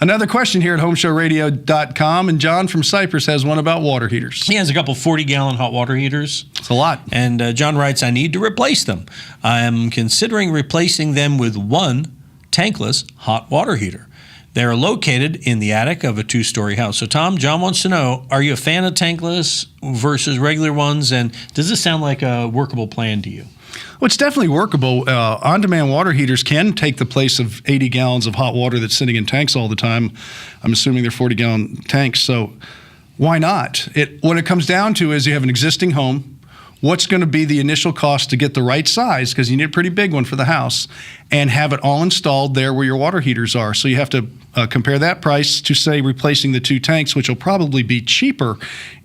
Another question here at HomeShowRadio.com, and John from Cyprus has one about water heaters. He has a couple 40-gallon hot water heaters. It's a lot. And John writes, I need to replace them. I am considering replacing them with one tankless hot water heater. They're located in the attic of a 2-story house. So, Tom, John wants to know, are you a fan of tankless versus regular ones? And does this sound like a workable plan to you? Well, it's definitely workable. On-demand water heaters can take the place of 80 gallons of hot water that's sitting in tanks all the time. I'm assuming they're 40-gallon tanks, so why not? What it comes down to is you have an existing home. What's going to be the initial cost to get the right size, because you need a pretty big one for the house, and have it all installed there where your water heaters are. So you have to compare that price to, say, replacing the 2 tanks, which will probably be cheaper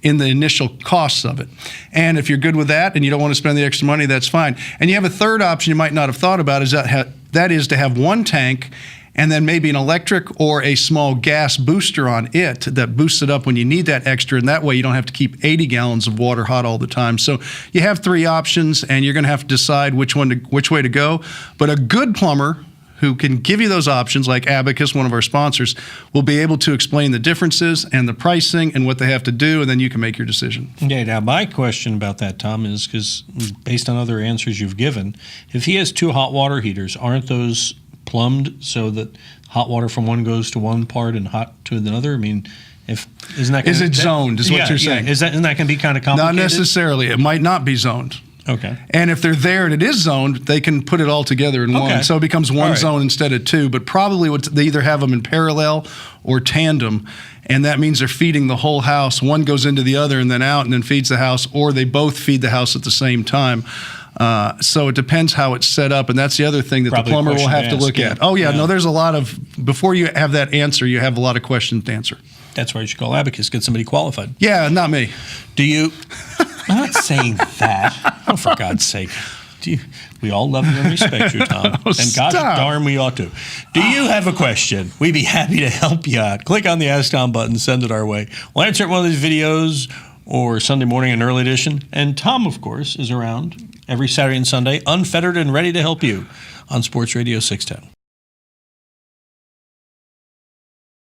in the initial costs of it. And if you're good with that and you don't want to spend the extra money, that's fine. And you have a third option you might not have thought about, is that is to have one tank and then maybe an electric or a small gas booster on it that boosts it up when you need that extra, and that way you don't have to keep 80 gallons of water hot all the time. So you have 3 options, and you're going to have to decide which way to go. But a good plumber who can give you those options, like Abacus, one of our sponsors, will be able to explain the differences and the pricing and what they have to do, and then you can make your decision. Okay, now my question about that, Tom, is because based on other answers you've given, if he has 2 hot water heaters, aren't those plumbed so that hot water from one goes to one part and hot to another? I mean, isn't that is it zoned? Is what you're saying? Isn't that going to be kind of complicated? Not necessarily. It might not be zoned. Okay. And if they're there and it is zoned, they can put it all together in one. So it becomes one zone instead of 2. But probably they either have them in parallel or tandem, and that means they're feeding the whole house. One goes into the other and then out and then feeds the house, or they both feed the house at the same time. So it depends how it's set up, and that's the other thing that the plumber will have to look at. Oh, yeah, no, there's a lot of, before you have that answer, you have a lot of questions to answer. That's why you should call Abacus, get somebody qualified. Yeah, not me. Do you? I'm not saying that. Oh, for God's sake. We all love and respect you, Tom. And gosh darn, we ought to. Do you have a question? We'd be happy to help you out. Click on the Ask Tom button, send it our way. We'll answer it in one of these videos or Sunday morning, an early edition. And Tom, of course, is around every Saturday and Sunday, unfettered and ready to help you on Sports Radio 610.